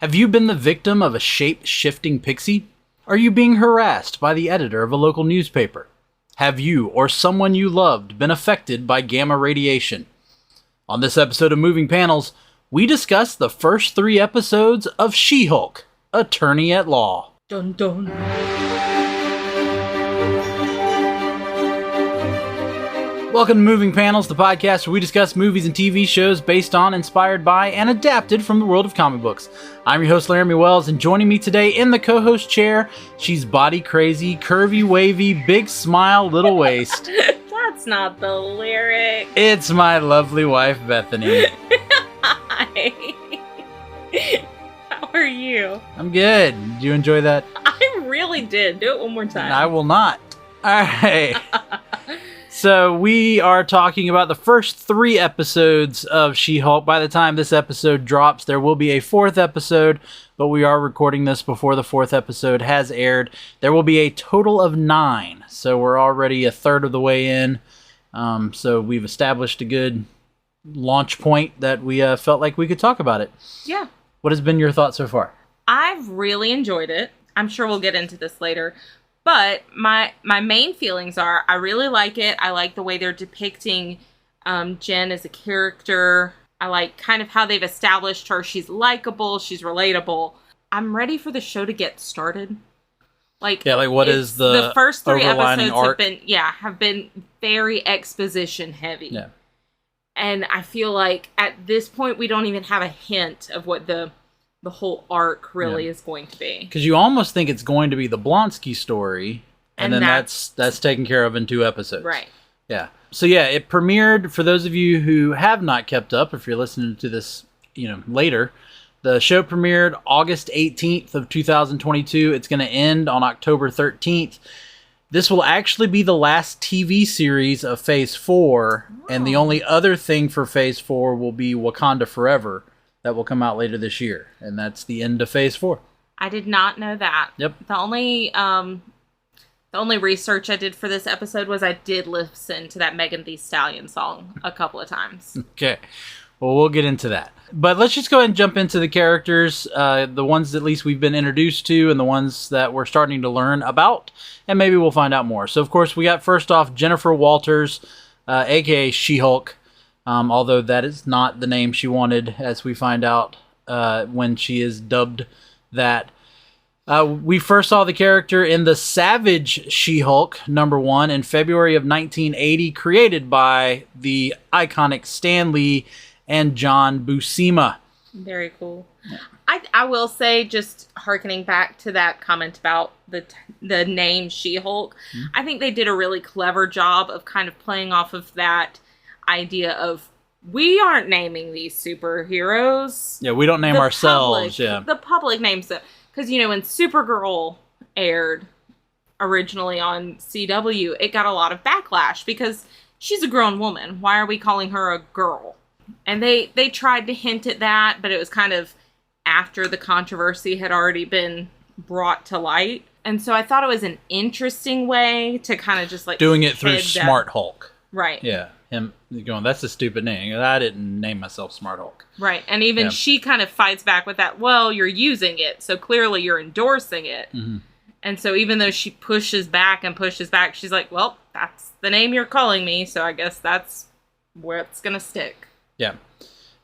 Have you been the victim of a shape-shifting pixie? Are you being harassed by the editor of a local newspaper? Have you or someone you loved been affected by gamma radiation? On this episode of Moving Panels, we discuss the first 3 episodes of She-Hulk, Attorney at Law. Dun dun. Welcome to Moving Panels, the podcast where we discuss movies and TV shows based on, inspired by, and adapted from the world of comic books. I'm your host, Laramy Wells, and joining me today in the co-host chair, she's body crazy, curvy, wavy, big smile, little waist. That's not the lyric. It's my lovely wife, Bethany. Hi. How are you? I'm good. Did you enjoy that? I really did. Do it one more time. I will not. All right. So we are talking about the first 3 episodes of She-Hulk. By the time this episode drops, there will be a 4th episode, but we are recording this before the 4th episode has aired. There will be a total of 9, so we're already a third of the way in. So we've established a good launch point that we felt like we could talk about it. Yeah. What has been your thought so far? I've really enjoyed it. I'm sure we'll get into this later. But my main feelings are, I really like it. I like the way they're depicting Jen as a character. I like kind of how they've established her. She's likable. She's relatable. I'm ready for the show to get started. What is the first 3 episodes arc? have been very exposition heavy. Yeah. And I feel like at this point we don't even have a hint of what the whole arc really is going to be. Because you almost think it's going to be the Blonsky story, and then that's taken care of in 2 episodes. Right. Yeah. So yeah, it premiered, for those of you who have not kept up, if you're listening to this, later, the show premiered August 18th of 2022. It's going to end on October 13th. This will actually be the last TV series of Phase 4, and the only other thing for Phase 4 will be Wakanda Forever. That will come out later this year, and that's the end of Phase 4. I did not know that. Yep. The only research I did for this episode was I did listen to that Megan Thee Stallion song a couple of times. Okay. Well, we'll get into that. But let's just go ahead and jump into the characters, the ones at least we've been introduced to and the ones that we're starting to learn about, and maybe we'll find out more. So, of course, we got first off Jennifer Walters, a.k.a. She-Hulk. Although that is not the name she wanted, as we find out when she is dubbed that. We first saw the character in the Savage She-Hulk #1 in February of 1980, created by the iconic Stan Lee and John Buscema. Very cool. I will say, just hearkening back to that comment about the name She-Hulk, I think they did a really clever job of kind of playing off of that idea of, we aren't naming these superheroes. Yeah, we don't name ourselves. The public names them. Because, when Supergirl aired originally on CW, it got a lot of backlash because she's a grown woman. Why are we calling her a girl? And they tried to hint at that, but it was kind of after the controversy had already been brought to light. And so I thought it was an interesting way to kind of just doing it through Smart Hulk. Right. Yeah. Him going, that's a stupid name. I didn't name myself Smart Hulk. Right. And even she kind of fights back with that, well, you're using it, so clearly you're endorsing it. Mm-hmm. And so even though she pushes back, she's like, well, that's the name you're calling me, so I guess that's where it's going to stick. Yeah.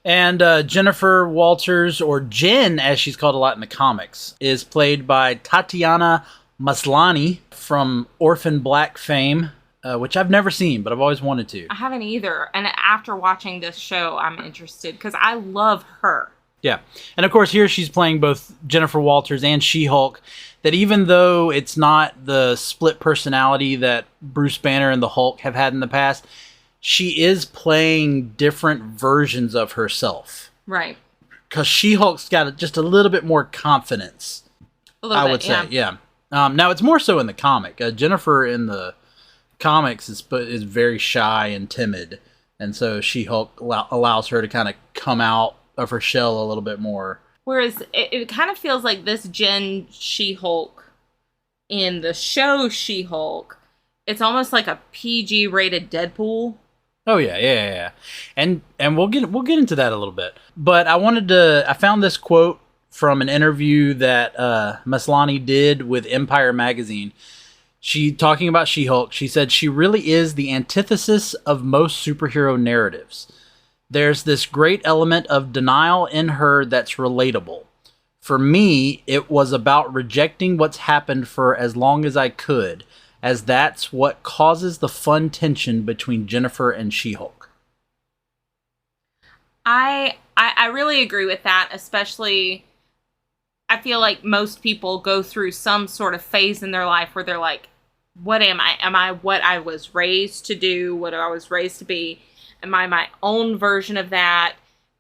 And Jennifer Walters, or Jen, as she's called a lot in the comics, is played by Tatiana Maslany from Orphan Black fame. Which I've never seen, but I've always wanted to. I haven't either. And after watching this show, I'm interested because I love her. Yeah. And of course, here she's playing both Jennifer Walters and She-Hulk. That even though it's not the split personality that Bruce Banner and the Hulk have had in the past, she is playing different versions of herself. Right. Because She-Hulk's got just a little bit more confidence. I would say, yeah. Now, it's more so in the comic. Jennifer in the comics is very shy and timid, and so She-Hulk allows her to kind of come out of her shell a little bit more. Whereas it kind of feels like this Jen She-Hulk in the show She-Hulk, it's almost like a PG rated Deadpool. Oh yeah. And we'll get into that a little bit. But I found this quote from an interview that Maslany did with Empire Magazine. She talking about She-Hulk. She said she really is the antithesis of most superhero narratives. There's this great element of denial in her that's relatable. For me, it was about rejecting what's happened for as long as I could, as that's what causes the fun tension between Jennifer and She-Hulk. I really agree with that, especially I feel like most people go through some sort of phase in their life where they're like, what am I? Am I what I was raised to do? What I was raised to be? Am I my own version of that?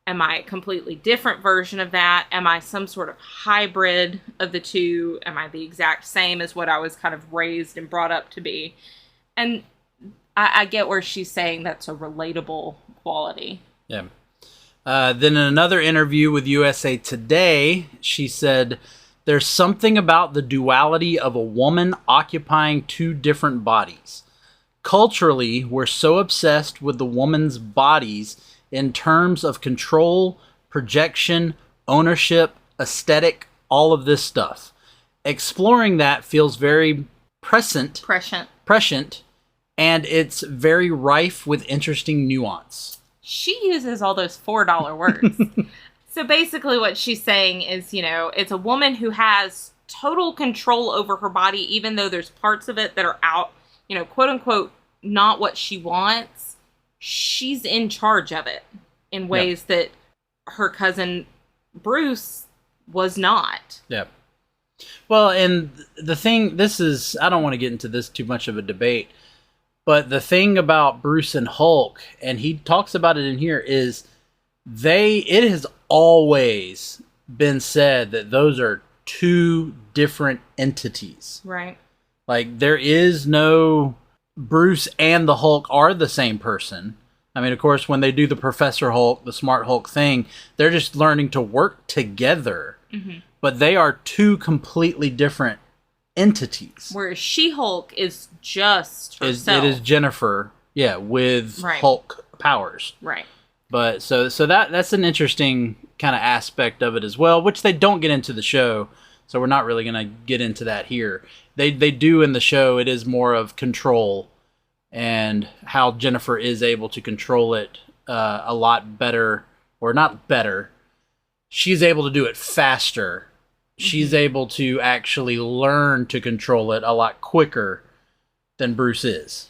Am I a completely different version of that? Am I some sort of hybrid of the two? Am I the exact same as what I was kind of raised and brought up to be? And I get where she's saying that's a relatable quality. Yeah. Then in another interview with USA Today, she said, there's something about the duality of a woman occupying two different bodies. Culturally, we're so obsessed with the woman's bodies in terms of control, projection, ownership, aesthetic, all of this stuff. Exploring that feels very prescient, and it's very rife with interesting nuance. She uses all those $4 words. So basically what she's saying is, it's a woman who has total control over her body, even though there's parts of it that are out, quote unquote, not what she wants. She's in charge of it in ways that her cousin Bruce was not. Yeah. Well, and the thing, I don't want to get into this too much of a debate, but the thing about Bruce and Hulk, and he talks about it in here, is it has always been said that those are two different entities. Right. Like, there is no Bruce and the Hulk are the same person. I mean, of course, when they do the Professor Hulk, the Smart Hulk thing, they're just learning to work together. Mm-hmm. But they are two completely different entities. Whereas She-Hulk is just herself. It is Jennifer, with Hulk powers. Right. But so that's an interesting kind of aspect of it as well, which they don't get into the show. So we're not really going to get into that here. They do in the show. It is more of control and how Jennifer is able to control it a lot better, or not better. She's able to do it faster. She's able to actually learn to control it a lot quicker than Bruce is.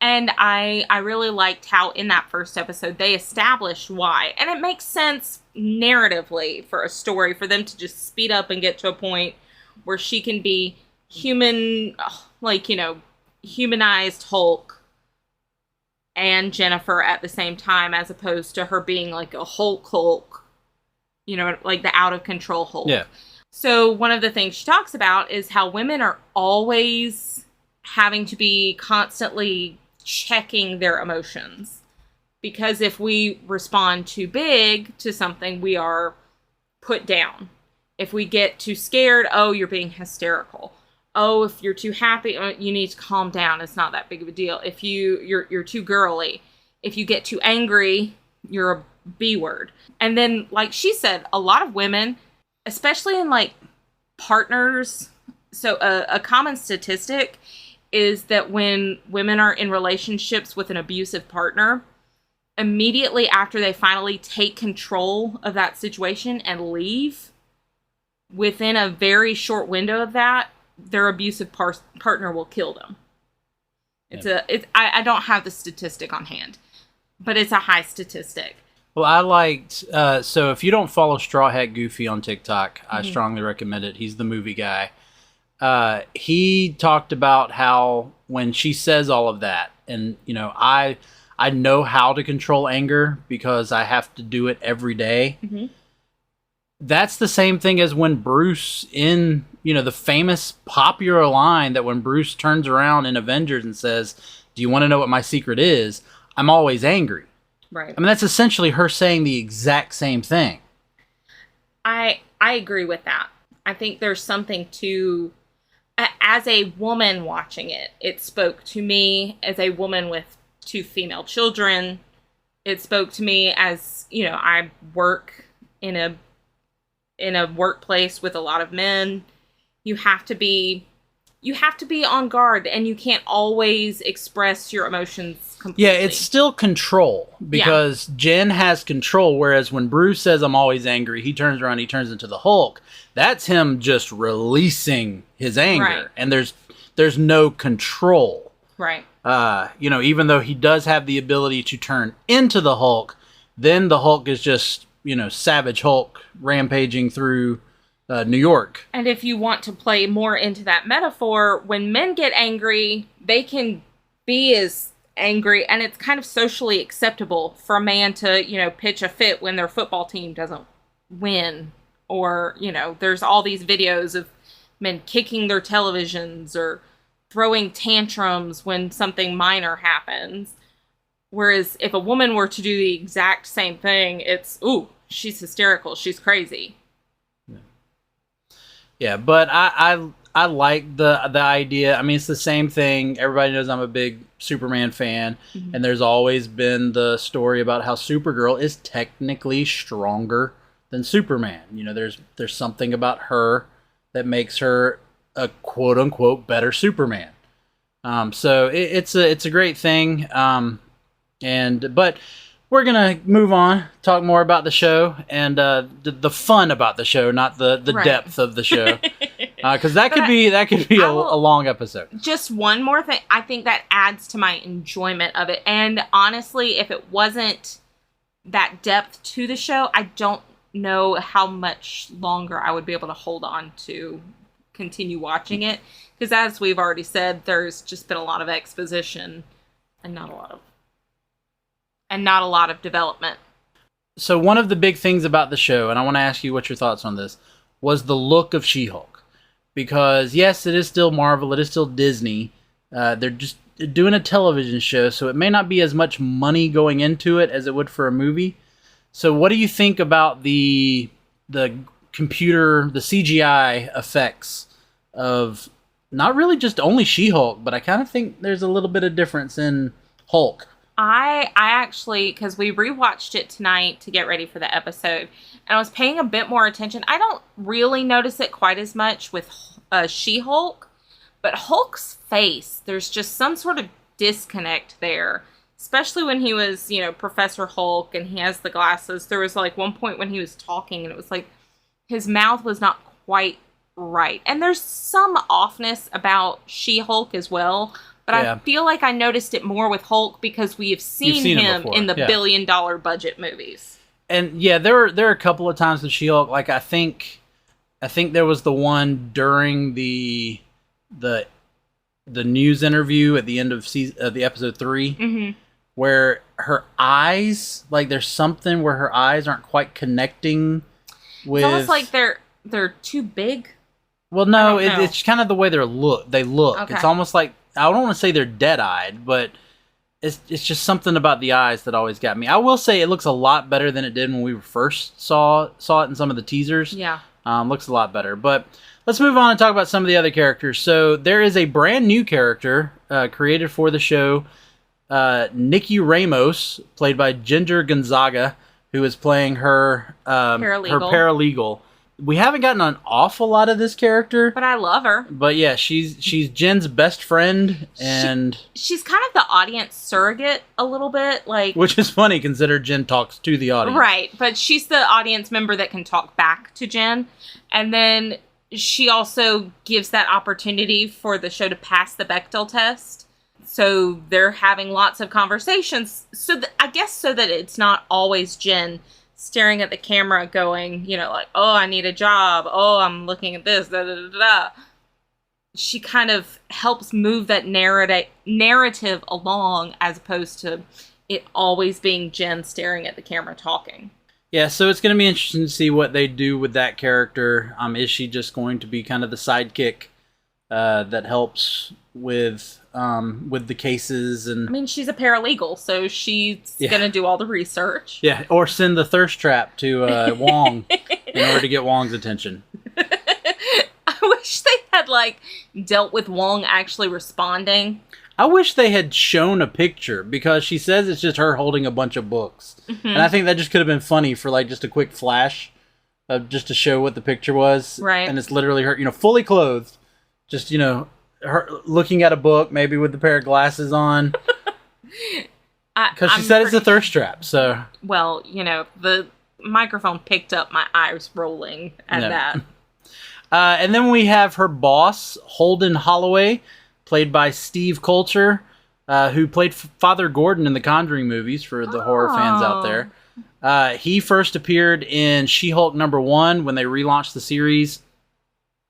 And I really liked how in that first episode they established why. And it makes sense narratively for a story for them to just speed up and get to a point where she can be human, humanized Hulk and Jennifer at the same time, as opposed to her being like a Hulk, like the out of control Hulk. Yeah. So one of the things she talks about is how women are always having to be constantly checking their emotions. Because if we respond too big to something, we are put down. If we get too scared, oh, you're being hysterical. Oh, if you're too happy, you need to calm down. It's not that big of a deal. If you're too girly. If you get too angry, you're a B word. And then, like she said, a lot of women, especially in like partners. So a common statistic is that when women are in relationships with an abusive partner, immediately after they finally take control of that situation and leave, within a very short window of that, their abusive partner will kill them. I don't have the statistic on hand, but it's a high statistic. Well, I liked, so if you don't follow Straw Hat Goofy on TikTok, I strongly recommend it. He's the movie guy. He talked about how when she says all of that, and, I know how to control anger because I have to do it every day. Mm-hmm. That's the same thing as when Bruce in, the famous popular line that when Bruce turns around in Avengers and says, do you want to know what my secret is? I'm always angry. Right. I mean, that's essentially her saying the exact same thing. I agree with that. I think there's something to, as a woman watching it, it spoke to me as a woman with 2 female children. It spoke to me as, I work in a in a workplace with a lot of men, you have to be on guard, and you can't always express your emotions completely. Yeah, it's still control, because Jen has control, whereas when Bruce says, I'm always angry, he turns around, he turns into the Hulk. That's him just releasing his anger, Right. and there's no control. Right. Even though he does have the ability to turn into the Hulk, then the Hulk is just, Savage Hulk rampaging through New York. And if you want to play more into that metaphor, when men get angry, they can be as angry, and it's kind of socially acceptable for a man to, pitch a fit when their football team doesn't win. Or, there's all these videos of men kicking their televisions or throwing tantrums when something minor happens. Whereas if a woman were to do the exact same thing, it's, ooh, she's hysterical, she's crazy. Yeah, but I like the idea. I mean, it's the same thing. Everybody knows I'm a big Superman fan, and there's always been the story about how Supergirl is technically stronger than Superman. There's something about her that makes her a quote unquote better Superman. So it's a great thing. But we're gonna move on, talk more about the show and the fun about the show, not the Right. depth of the show, because that could be a long episode. Just one more thing, I think that adds to my enjoyment of it. And honestly, if it wasn't that depth to the show, I don't know how much longer I would be able to hold on to continue watching it, because as we've already said, there's just been a lot of exposition and not a lot of development. So one of the big things about the show, and I want to ask you what your thoughts on this, was the look of She-Hulk. Because yes, it is still Marvel, it is still Disney. They're just doing a television show, so it may not be as much money going into it as it would for a movie. So what do you think about the computer, the CGI effects of not really just only She-Hulk, but I kind of think there's a little bit of difference in Hulk. I actually, because we rewatched it tonight to get ready for the episode, and I was paying a bit more attention. I don't really notice it quite as much with She-Hulk, but Hulk's face, there's just some sort of disconnect there. Especially when he was, Professor Hulk and he has the glasses. There was like one point when he was talking and it was like his mouth was not quite right. And there's some offness about She-Hulk as well. But I feel like I noticed it more with Hulk because we have seen him in the billion-dollar budget movies. And yeah, there are a couple of times with She-Hulk. Like I think there was the one during the news interview at the end of the episode 3, where her eyes, like there's something where her eyes aren't quite connecting with. It's almost like they're too big. Well, no, it's kind of the way they look. Okay. It's almost like, I don't want to say they're dead-eyed, but it's just something about the eyes that always got me. I will say it looks a lot better than it did when we first saw it in some of the teasers. Yeah. Looks a lot better. But let's move on and talk about some of the other characters. So there is a brand new character created for the show, Nikki Ramos, played by Ginger Gonzaga, who is playing her paralegal. We haven't gotten an awful lot of this character, but I love her. But yeah, she's Jen's best friend, and she's kind of the audience surrogate a little bit, like, which is funny considering Jen talks to the audience, right? But she's the audience member that can talk back to Jen, and then she also gives that opportunity for the show to pass the Bechdel test. So they're having lots of conversations. So I guess so that it's not always Jen staring at the camera going, like, oh, I need a job. Oh, I'm looking at this. Da, da, da, da. She kind of helps move that narrative along as opposed to it always being Jen staring at the camera talking. Yeah, so it's going to be interesting to see what they do with that character. Is she just going to be kind of the sidekick that helps with the cases? And I mean, she's a paralegal, so she's going to do all the research. Yeah, or send the thirst trap to Wong in order to get Wong's attention. I wish they had, dealt with Wong actually responding. I wish they had shown a picture, because she says it's just her holding a bunch of books. Mm-hmm. And I think that just could have been funny for, just a quick flash just to show what the picture was. Right. And it's literally her, fully clothed, just her looking at a book, maybe with a pair of glasses on, because she said it's a thirst trap. So well, the microphone picked up my eyes rolling at that. And then we have her boss, Holden Holloway, played by Steve Coulter, who played Father Gordon in the Conjuring movies for the horror fans out there. He first appeared in She-Hulk #1 when they relaunched the series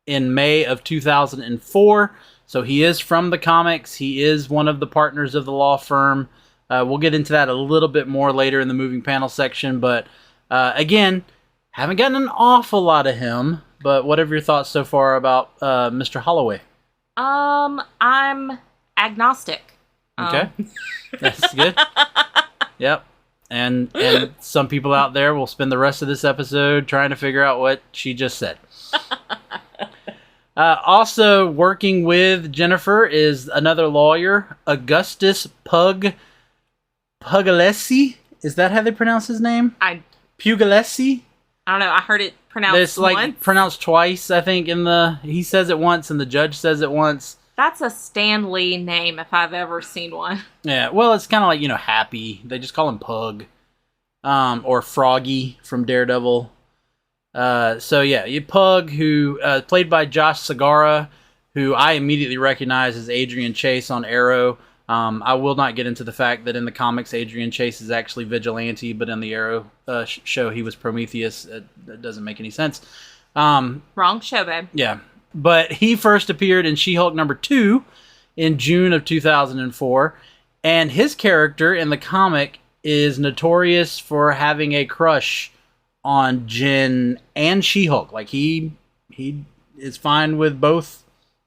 in May of 2004. So he is from the comics. He is one of the partners of the law firm. We'll get into that a little bit more later in the moving panel section. But again, haven't gotten an awful lot of him. But what are your thoughts so far about Mr. Holloway? I'm agnostic. Okay, that's good. Yep. And some people out there will spend the rest of this episode trying to figure out what she just said. Also working with Jennifer is another lawyer, Augustus Pugliese. Is that how they pronounce his name? Pugliese? I don't know. I heard it pronounced once. Pronounced twice, I think. He says it once and the judge says it once. That's a Stan Lee name if I've ever seen one. Yeah, well, it's kind of like, Happy. They just call him Pug. Or Froggy from Daredevil. Pug, who played by Josh Segarra, who I immediately recognize as Adrian Chase on Arrow. I will not get into the fact that in the comics, Adrian Chase is actually Vigilante, but in the Arrow show, he was Prometheus. That doesn't make any sense. Wrong show, babe. Yeah. But he first appeared in She-Hulk #2 in June of 2004. And his character in the comic is notorious for having a crush on Jen and She-Hulk. Like, he is fine with both,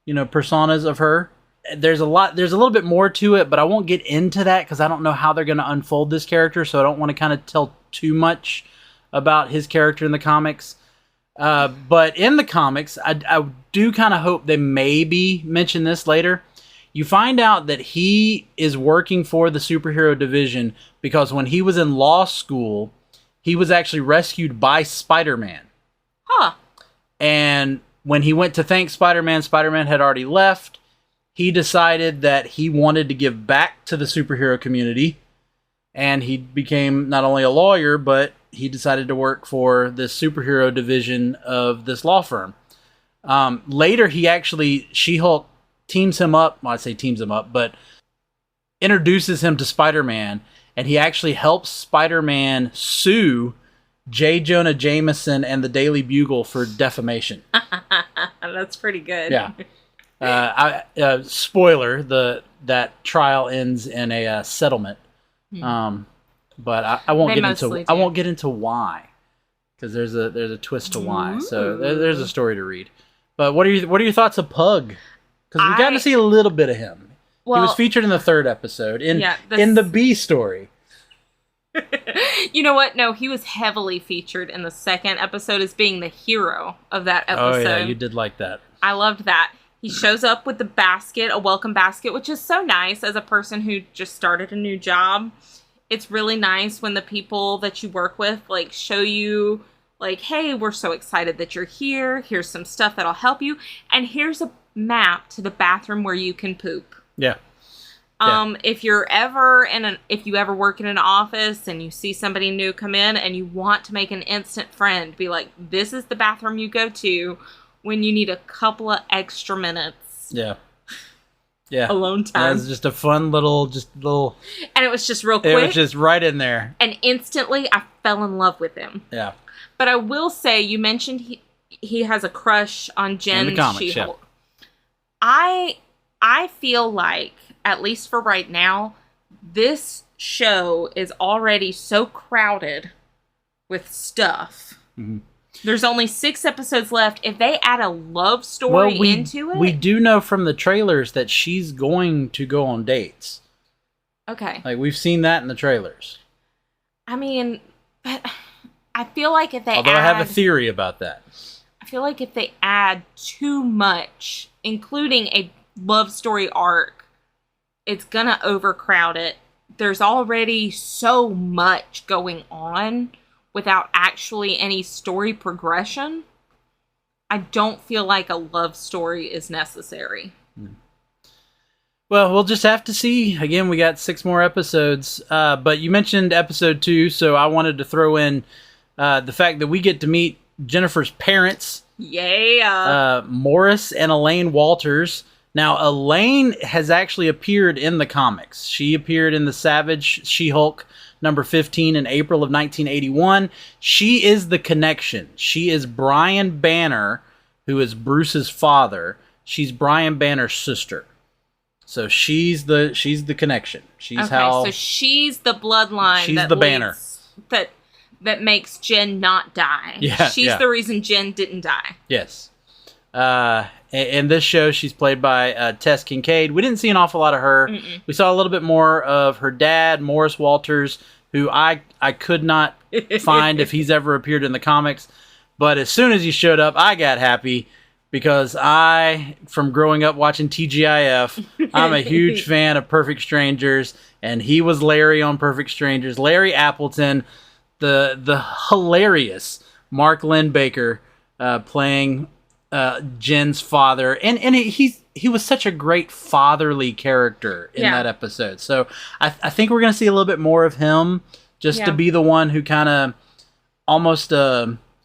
personas of her. There's a little bit more to it, but I won't get into that because I don't know how they're going to unfold this character, so I don't want to kind of tell too much about his character in the comics. But in the comics, I do kind of hope they maybe mention this later. You find out that he is working for the superhero division because when he was in law school, he was actually rescued by Spider-Man. Huh. And when he went to thank Spider-Man, Spider-Man had already left. He decided that he wanted to give back to the superhero community. And he became not only a lawyer, but he decided to work for the superhero division of this law firm. Later, She-Hulk teams him up. Well, I say teams him up, but introduces him to Spider-Man. And he actually helps Spider-Man sue J. Jonah Jameson and the Daily Bugle for defamation. That's pretty good. Yeah. Spoiler, that trial ends in a settlement. But I won't get into why, because there's a twist to why. So there's a story to read. But what are your thoughts of Pug? Because we got to see a little bit of him. Well, he was featured in the 3rd episode in the B story. You know what? No, he was heavily featured in the 2nd episode as being the hero of that episode. Oh yeah, you did like that. I loved that. He shows up with the basket, a welcome basket, which is so nice as a person who just started a new job. It's really nice when the people that you work with, show you, hey, we're so excited that you're here. Here's some stuff that'll help you. And here's a map to the bathroom where you can poop. Yeah. If you ever work in an office and you see somebody new come in and you want to make an instant friend, be like, this is the bathroom you go to when you need a couple of extra minutes. Yeah. Yeah. Alone time. It was just a fun little. And it was just real quick. It was just right in there. And instantly I fell in love with him. Yeah. But I will say, you mentioned he has a crush on Jen She-Hulk. Yeah. I feel like, at least for right now, this show is already so crowded with stuff. Mm-hmm. There's only 6 episodes left. If they add a love story into it... We do know from the trailers that she's going to go on dates. Okay. We've seen that in the trailers. I mean, but I feel like if they I have a theory about that. I feel like if they add too much, including a love story arc, it's gonna overcrowd it. There's already so much going on without actually any story progression, I don't feel like a love story is necessary. Well, we'll just have to see. Again, we got 6 more episodes. But you mentioned episode 2, so I wanted to throw in the fact that we get to meet Jennifer's parents. Yeah. Morris and Elaine Walters. Now, Elaine has actually appeared in the comics. She appeared in the Savage She-Hulk number 15 in April of 1981. She is the connection. She is Brian Banner, who is Bruce's father. She's Brian Banner's sister. So she's the connection. So she's the bloodline. She's the banner that makes Jen not die. Yeah, she's the reason Jen didn't die. Yes. In this show, she's played by Tess Kincaid. We didn't see an awful lot of her. Mm-mm. We saw a little bit more of her dad, Morris Walters, who I could not find if he's ever appeared in the comics. But as soon as he showed up, I got happy. Because from growing up watching TGIF, I'm a huge fan of Perfect Strangers, and he was Larry on Perfect Strangers. Larry Appleton, the hilarious Mark Linn-Baker playing Jen's father, and he was such a great fatherly character in that episode. So I think we're gonna see a little bit more of him, just to be the one who kind of almost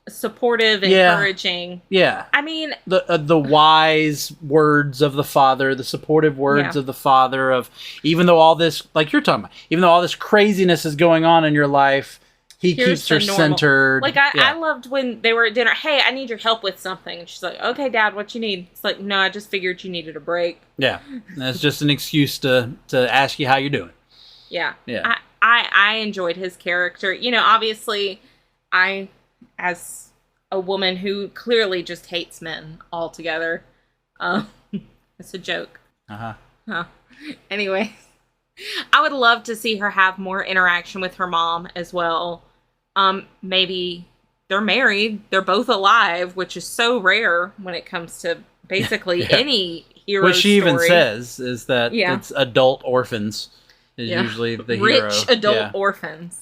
supportive, encouraging. Yeah. I mean, the wise words of the father, the supportive words of the father, of even though all this, like you're talking about, even though all this craziness is going on in your life, he keeps her centered. Like I loved when they were at dinner. Hey, I need your help with something. And she's like, okay, Dad, what you need? It's like, no, I just figured you needed a break. Yeah. That's just an excuse to ask you how you're doing. Yeah. Yeah. I enjoyed his character. You know, obviously as a woman who clearly just hates men altogether. It's a joke. Anyway, I would love to see her have more interaction with her mom as well. Maybe they're married. They're both alive, which is so rare when it comes to basically any hero What she story. even says is that it's adult orphans is usually the hero. Rich adult orphans.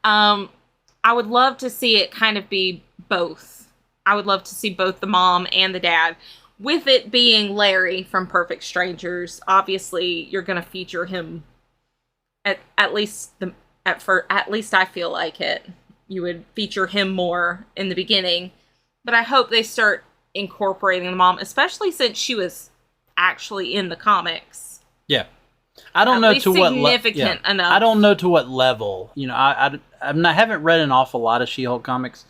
I would love to see it kind of be both. I would love to see both the mom and the dad. With it being Larry from Perfect Strangers, obviously you're going to feature him at least I feel like it. You would feature him more in the beginning. But I hope they start incorporating the mom, especially since she was actually in the comics. Yeah. I don't know to what significant enough. I don't know to what level. You know, I haven't read an awful lot of She-Hulk comics.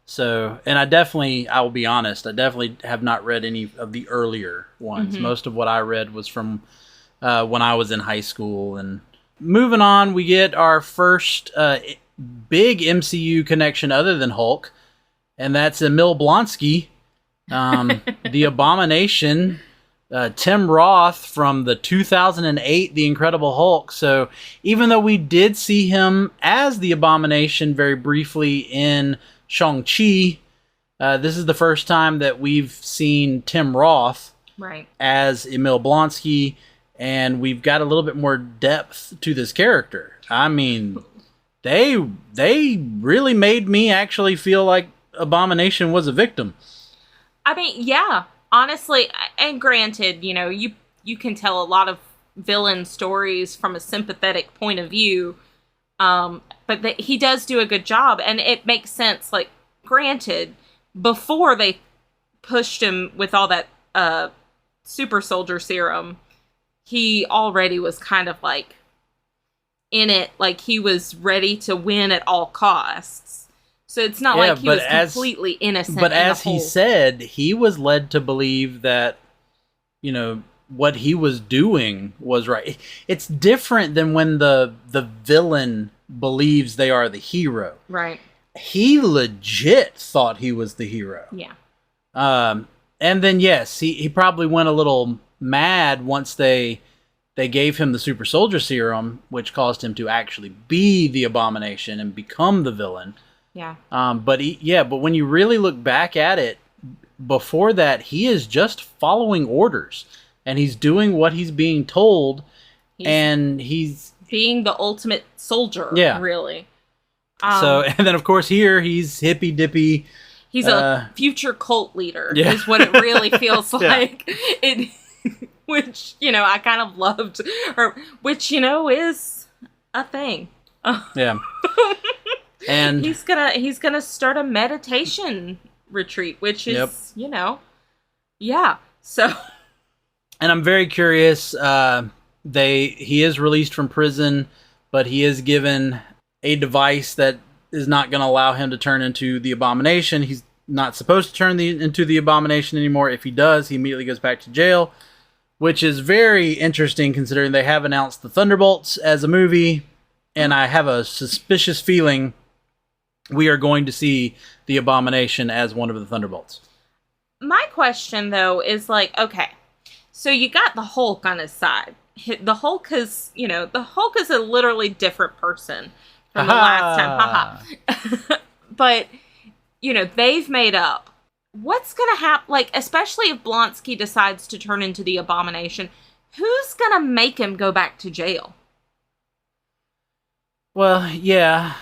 So, and I will be honest, I definitely have not read any of the earlier ones. Mm-hmm. Most of what I read was from when I was in high school. And moving on, we get our first big MCU connection other than Hulk, and that's Emil Blonsky, the Abomination, Tim Roth from the 2008 The Incredible Hulk. So even though we did see him as the Abomination very briefly in Shang-Chi, this is the first time that we've seen Tim Roth as Emil Blonsky, and we've got a little bit more depth to this character. I mean, they really made me actually feel like Abomination was a victim. I mean, yeah, honestly, and granted, you know, you can tell a lot of villain stories from a sympathetic point of view, but he does do a good job, and it makes sense. Like, granted, before they pushed him with all that super soldier serum, he already was kind of like in it, like he was ready to win at all costs. So it's not like he was completely innocent. But as he said, he was led to believe that, you know, what he was doing was right. It's different than when the villain believes they are the hero. Right. He legit thought he was the hero. Yeah. And then, yes, he probably went a little mad once they gave him the super soldier serum, which caused him to actually be the Abomination and become the villain. Yeah. But when you really look back at it, before that, he is just following orders, and he's doing what he's being told, and he's being the ultimate soldier. Yeah. Really. So, and then of course here he's hippy dippy. He's a future cult leader, yeah. is what it really feels like. It, which, I kind of loved, which, is a thing. Yeah. And he's gonna start a meditation retreat, which is, yeah. So. And I'm very curious. He is released from prison, but he is given a device that is not going to allow him to turn into the Abomination. He's not supposed to turn into the Abomination anymore. If he does, he immediately goes back to jail, which is very interesting considering they have announced the Thunderbolts as a movie, and I have a suspicious feeling we are going to see the Abomination as one of the Thunderbolts. My question, though, is okay, so you got the Hulk on his side. The Hulk is, the Hulk is a literally different person from the last time. But, they've made up. What's going to happen, especially if Blonsky decides to turn into the Abomination, who's going to make him go back to jail? Well, yeah.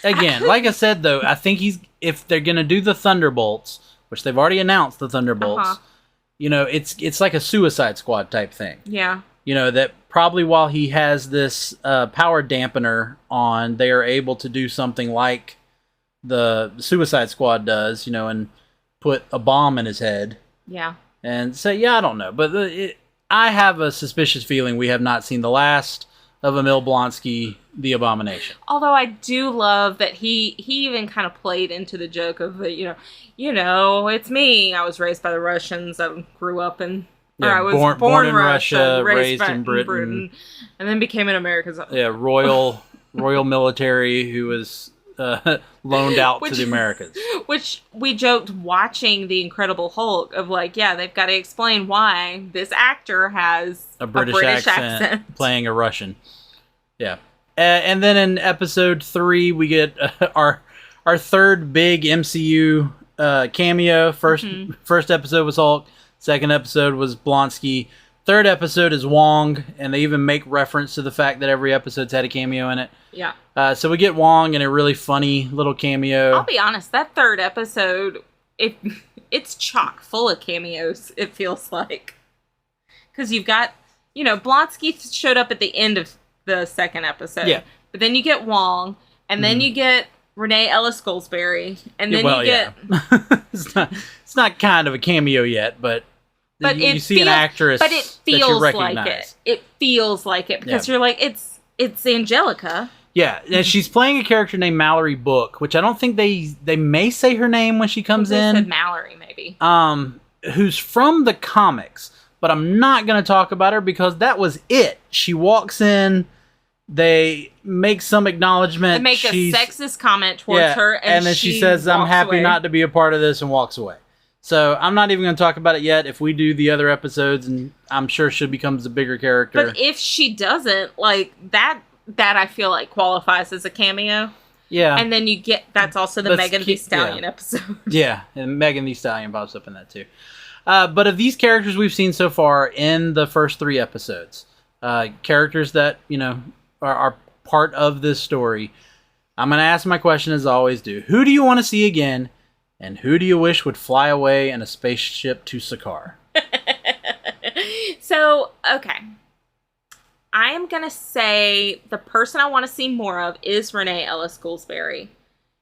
Again, like I said, though, I think if they're going to do the Thunderbolts, which they've already announced the Thunderbolts, it's like a Suicide Squad type thing. Yeah. That probably while he has this power dampener on, they are able to do something like the Suicide Squad does, and put a bomb in his head. Yeah. And so, I don't know. But I have a suspicious feeling we have not seen the last of Emil Blonsky, the Abomination. Although I do love that he even kind of played into the joke of, it's me. I was raised by the Russians. I grew up in... Yeah, I was born in Russia, raised in Britain, and then became an American. Yeah, royal military who was loaned out to the Americans. Which we joked watching The Incredible Hulk of they've got to explain why this actor has a British accent playing a Russian. Yeah, and then in episode 3 we get our third big MCU cameo. First episode was Hulk. Second episode was Blonsky. Third episode is Wong, and they even make reference to the fact that every episode's had a cameo in it. Yeah. So we get Wong in a really funny little cameo. I'll be honest, that third episode, it's chock full of cameos, it feels like. Because you've got, Blonsky showed up at the end of the second episode. Yeah. But then you get Wong, and then you get Renee Ellis Goldsberry, and then you get... it's not kind of a cameo yet, but you see an actress but it feels that you recognize. Like it. It feels like it, because you're like, it's Angelica. Yeah, and she's playing a character named Mallory Book, which I don't think they may say her name when she comes in. They said Mallory, maybe. Who's from the comics, but I'm not going to talk about her because that was it. She walks in, they make some acknowledgement. They make a sexist comment towards her, and then she says, "I'm happy not to be a part of this," and walks away. So I'm not even going to talk about it yet. If we do the other episodes, and I'm sure she becomes a bigger character. But if she doesn't, that I feel like qualifies as a cameo. Yeah. And then you get, that's also the Megan Thee Stallion episode. Yeah, and Megan Thee Stallion pops up in that too. But of these characters we've seen so far in the first 3 episodes, characters that, are part of this story, I'm going to ask my question as I always do. Who do you want to see again? And who do you wish would fly away in a spaceship to Sakaar? So, okay. I am going to say the person I want to see more of is Renee Ellis Goldsberry.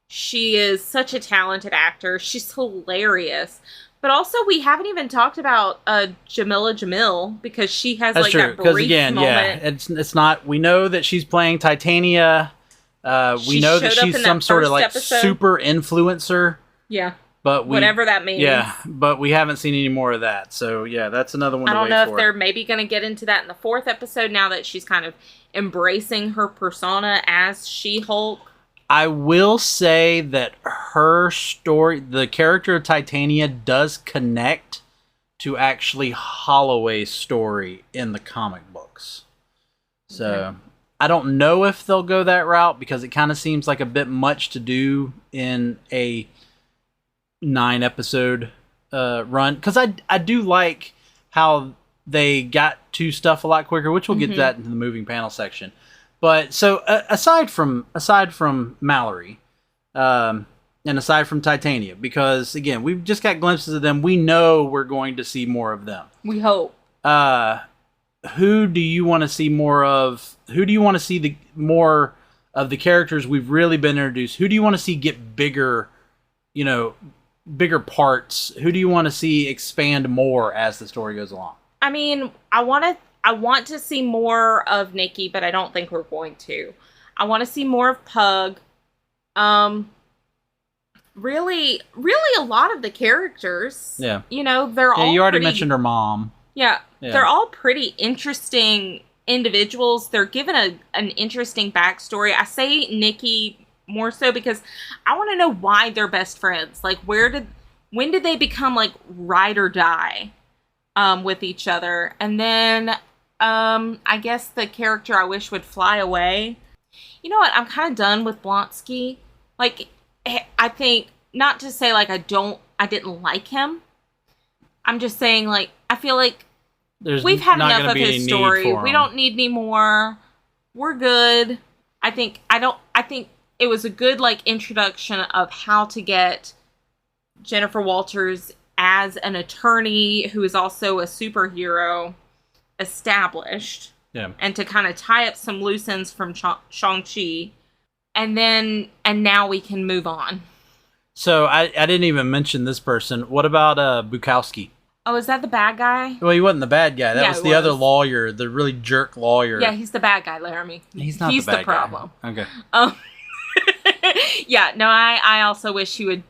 She is such a talented actor. She's hilarious. But also, we haven't even talked about Jamila Jamil, because she has That's true, that brief again, moment. Yeah, it's not. We know that she's playing Titania. We know that she's some sort of super influencer. Yeah. But whatever that means. Yeah, but we haven't seen any more of that. So yeah, that's another one. I don't know if they're maybe going to get into that in the 4th episode now that she's kind of embracing her persona as She-Hulk. I will say that her story, the character of Titania, does connect to actually Holloway's story in the comic books. So I don't know if they'll go that route, because it kind of seems like a bit much to do in a 9-episode run. Because I do like how they got to stuff a lot quicker, which we'll get to that in the moving panel section. But so aside from Mallory, and aside from Titania, because again we've just got glimpses of them, we know we're going to see more of them. We hope. Who do you want to see more of? Who do you want to see the more of the characters we've really been introduced? Who do you want to see get bigger? Bigger parts. Who do you want to see expand more as the story goes along? I mean, I want to see more of Nikki, but I don't think we're going to. I want to see more of Pug. Really a lot of the characters. Yeah. They're all. You already mentioned her mom. Yeah, they're all pretty interesting individuals. They're given an interesting backstory. I say Nikki more so because I want to know why they're best friends. Like, when did they become like ride or die with each other? And then I guess the character I wish would fly away. You know what? I'm kind of done with Blonsky. Like, I think, not to say like I didn't like him. I'm just saying, like, I feel like we've had enough of his story. We don't need any more. We're good. I think it was a good like introduction of how to get Jennifer Walters as an attorney who is also a superhero established. Yeah. And to kind of tie up some loose ends from Shang-Chi. And now we can move on. So I didn't even mention this person. What about Bukowski? Oh, is that the bad guy? Well, he wasn't the bad guy. That was the other lawyer, the really jerk lawyer. Yeah, he's the bad guy, Laramie. He's not the bad guy. Problem. Okay. Yeah, no, I also wish he would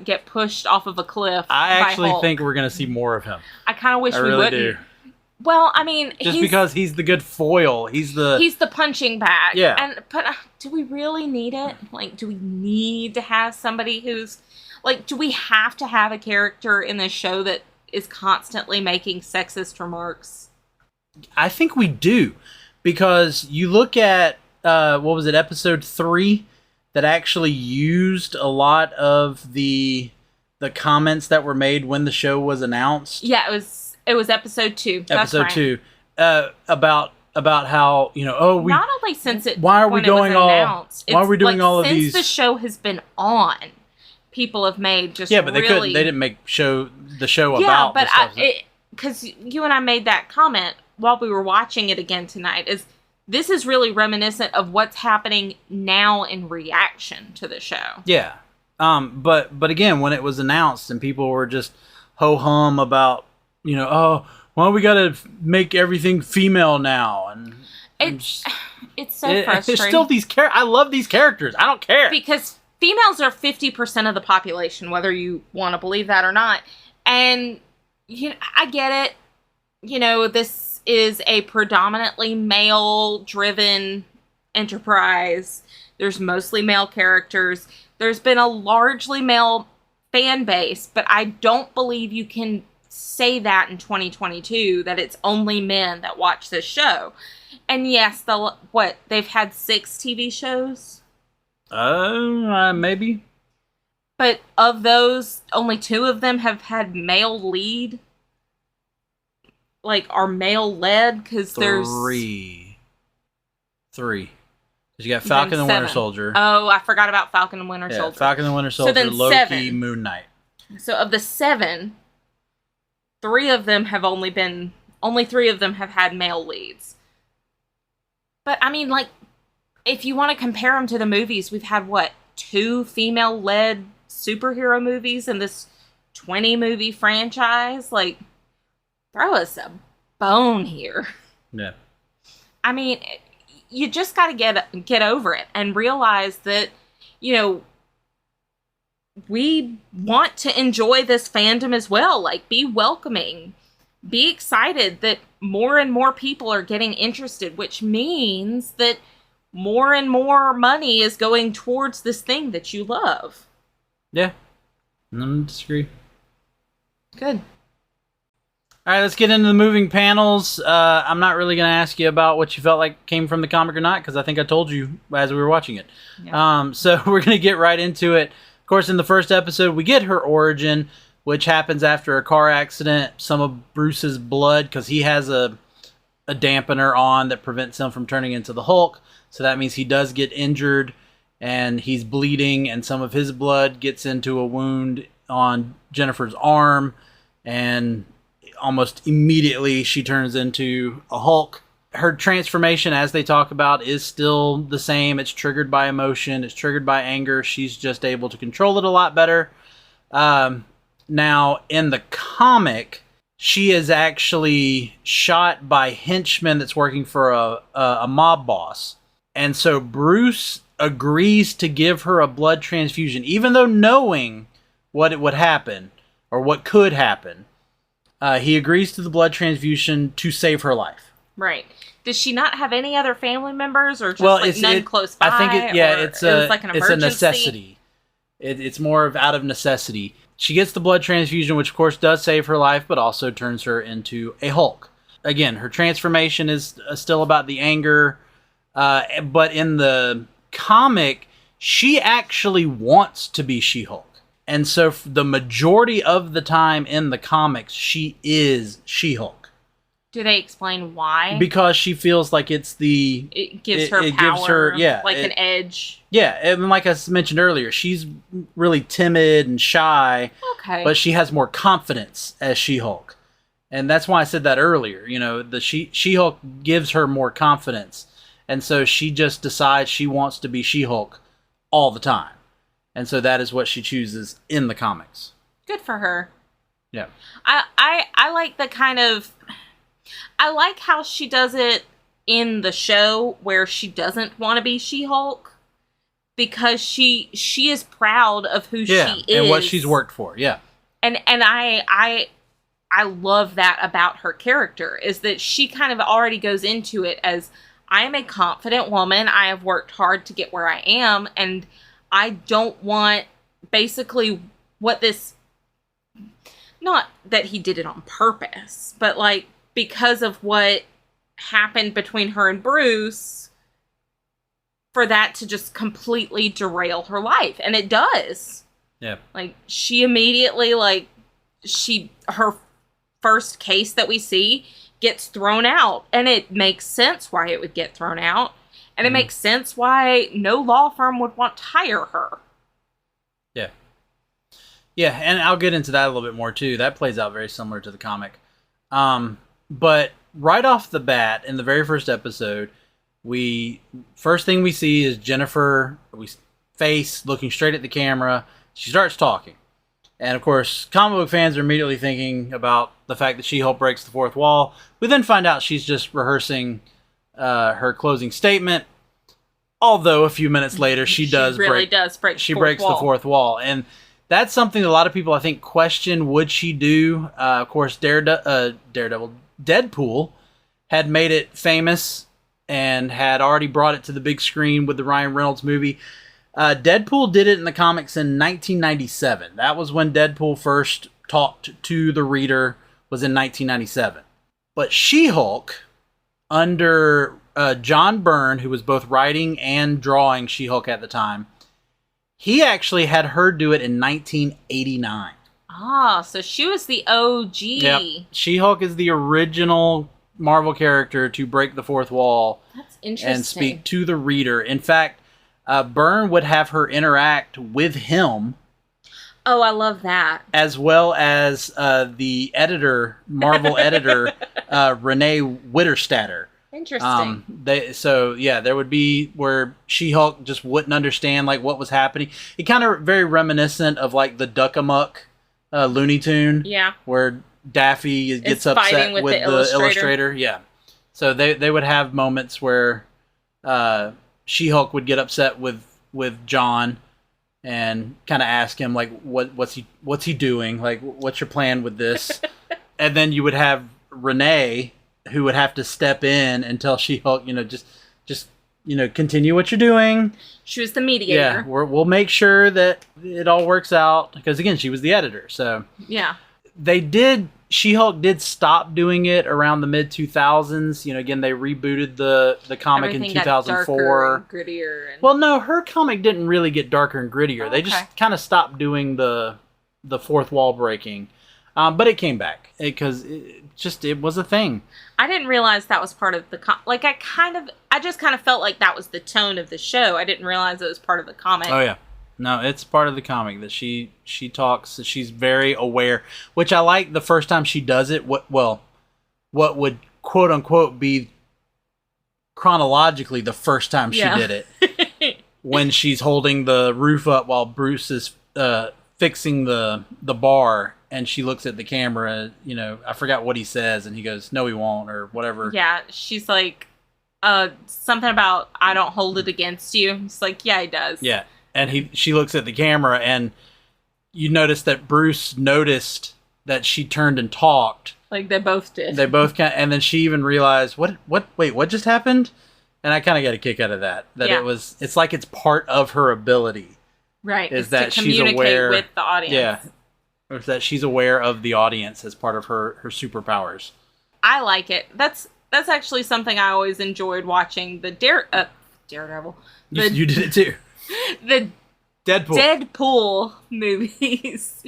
get pushed off of a cliff. I actually Hulk. think we're going to see more of him. I kind of wish we really wouldn't. Do. Well, I mean, because he's the good foil. He's the punching bag. Yeah. But do we really need it? Like, do we need to have somebody who's like? Do we have to have a character in this show that is constantly making sexist remarks? I think we do, because you look at what was it, episode 3, that actually used a lot of the comments that were made when the show was announced. Yeah, it was episode 2. Episode 2 about how we not only since it why are we doing all announced, why are we doing all of since these the show has been on. People have made just but they didn't make the show about but because you and I made that comment while we were watching it again tonight, this is really reminiscent of what's happening now in reaction to the show. Yeah. But again, when it was announced and people were just ho-hum about, why we gotta make everything female now, and it's so frustrating. There's still these I love these characters. I don't care, because females are 50% of the population, whether you want to believe that or not. And I get it. This is a predominantly male-driven enterprise. There's mostly male characters. There's been a largely male fan base, but I don't believe you can say that in 2022, that it's only men that watch this show. And yes, they've had 6 TV shows? Maybe. But of those, only 2 of them have had male lead? Like, are male-led? Because there's... 3. You got Falcon and Winter Soldier. Oh, I forgot about Falcon and Winter Soldier. Falcon and Winter Soldier, so Loki, 7. Moon Knight. So of the 7, 3 of them have only 3 of them have had male leads. But, I mean, like, if you want to compare them to the movies, we've had, 2 female-led superhero movies in this 20-movie franchise? Like, throw us a bone here. Yeah. I mean, you just got to get over it and realize that, we want to enjoy this fandom as well. Like, be welcoming. Be excited that more and more people are getting interested, which means that more and more money is going towards this thing that you love. Yeah. I don't disagree. Good. All right, let's get into the moving panels. I'm not really going to ask you about what you felt like came from the comic or not, because I think I told you as we were watching it. Yeah. So we're going to get right into it. Of course, in the first episode, we get her origin, which happens after a car accident. Some of Bruce's blood, because he has a dampener on that prevents him from turning into the Hulk. So that means he does get injured and he's bleeding, and some of his blood gets into a wound on Jennifer's arm, and almost immediately she turns into a Hulk. Her transformation, as they talk about, is still the same. It's triggered by emotion. It's triggered by anger. She's just able to control it a lot better. Now, in the comic, she is actually shot by henchmen that's working for a mob boss. And so Bruce agrees to give her a blood transfusion, even though knowing what it would happen, or what could happen. He agrees to the blood transfusion to save her life. Right. Does she not have any other family members, or just none close by? I think it's like an emergency? It's a necessity. It's more of out of necessity. She gets the blood transfusion, which of course does save her life, but also turns her into a Hulk. Again, her transformation is still about the anger, but in the comic, she actually wants to be She-Hulk. And so the majority of the time in the comics, she is She-Hulk. Do they explain why? Because she feels like it gives her power, an edge. Yeah, and like I mentioned earlier, she's really timid and shy. Okay. But she has more confidence as She-Hulk. And that's why I said that earlier. You know, the She-Hulk gives her more confidence. And so she just decides she wants to be She-Hulk all the time. And so that is what she chooses in the comics. Good for her. Yeah. I like the kind of... I like how she does it in the show where she doesn't want to be She-Hulk, because she is proud of who she is and what she's worked for. Yeah. And I love that about her character, is that she kind of already goes into it as, I am a confident woman. I have worked hard to get where I am, and I don't want basically what this, not that he did it on purpose, but like, because of what happened between her and Bruce, for that to just completely derail her life. And it does. Yeah. Like, she immediately, her first case that we see gets thrown out. And it makes sense why it would get thrown out. And it makes sense why no law firm would want to hire her. Yeah. Yeah, and I'll get into that a little bit more, too. That plays out very similar to the comic. But right off the bat, in the very first episode, first thing we see is Jennifer, face looking straight at the camera. She starts talking. And of course, comic book fans are immediately thinking about the fact that She-Hulk breaks the fourth wall. We then find out she's just rehearsing her closing statement. Although a few minutes later, she breaks the fourth wall. And that's something that a lot of people, I think, question, would she do? Of course, Deadpool had made it famous and had already brought it to the big screen with the Ryan Reynolds movie. Deadpool did it in the comics in 1997. That was when Deadpool first talked to the reader, was in 1997. But She-Hulk, under John Byrne, who was both writing and drawing She-Hulk at the time, he actually had her do it in 1989. Ah, so she was the OG. Yep. She-Hulk is the original Marvel character to break the fourth wall. That's interesting. And speak to the reader. In fact, Byrne would have her interact with him. Oh, I love that. As well as the editor, Marvel editor, Renee Witterstatter. Interesting. There would be where She-Hulk just wouldn't understand like what was happening. It kind of very reminiscent of like the Duck-a-Muck Looney Tune. Yeah. Where Daffy gets upset with the illustrator. Yeah. So they would have moments where She-Hulk would get upset with John and kind of ask him like what's he doing? Like, what's your plan with this? And then you would have Renee, who would have to step in and tell She-Hulk, just continue what you're doing. She was the mediator. Yeah, we'll make sure that it all works out, because again, she was the editor. So yeah, She-Hulk did stop doing it around the mid 2000s. Again, they rebooted the comic in 2004. Got grittier. Well, no, her comic didn't really get darker and grittier. Oh, they just kind of stopped doing the fourth wall breaking. But it came back because it was a thing. I didn't realize that was part of the like. I just kind of felt like that was the tone of the show. I didn't realize it was part of the comic. Oh yeah, no, it's part of the comic that she talks. She's very aware, which I like. The first time she does it, what would quote unquote be chronologically the first time she did it, when she's holding the roof up while Bruce is fixing the bar. And she looks at the camera, I forgot what he says, and he goes, "No, he won't," or whatever. Yeah, she's like, something about, "I don't hold it against you." It's like, yeah, he does. Yeah, and she looks at the camera, and you notice that Bruce noticed that she turned and talked. Like, they both did. They both and then she even realized, wait, what just happened? And I kind of got a kick out of that. It's like it's part of her ability. Right. Is it's that to she's aware with the audience. Yeah. Or that she's aware of the audience as part of her superpowers. I like it. That's actually something I always enjoyed watching. The Daredevil. You did it too. The Deadpool movies.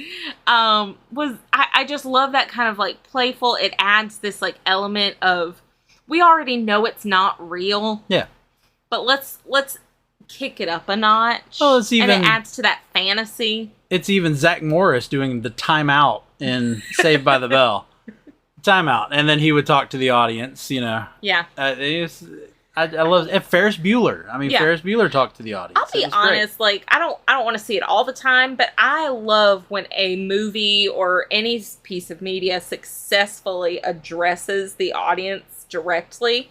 I just love that kind of like playful. It adds this like element of, we already know it's not real. Yeah. But let's kick it up a notch. Well, and it adds to that fantasy. It's even Zach Morris doing the timeout in Saved by the Bell. Timeout. And then he would talk to the audience, Yeah. I love it. Ferris Bueller. I mean, Ferris Bueller talked to the audience. I'll be honest, great. Like, I don't want to see it all the time, but I love when a movie or any piece of media successfully addresses the audience directly.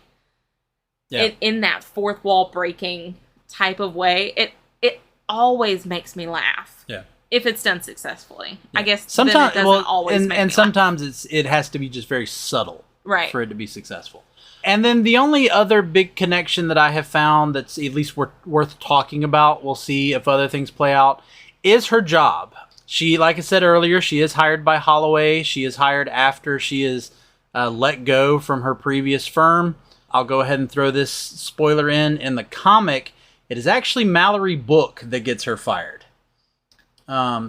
Yeah. In that fourth wall breaking type of way. It always makes me laugh. Yeah. If it's done successfully. Yeah. I guess sometimes it doesn't always make me laugh. Sometimes it has to be just very subtle. Right. For it to be successful. And then the only other big connection that I have found that's at least worth talking about, we'll see if other things play out, is her job. She, like I said earlier, she is hired by Holloway. She is hired after she is let go from her previous firm. I'll go ahead and throw this spoiler in. In the comic, it is actually Mallory Book that gets her fired.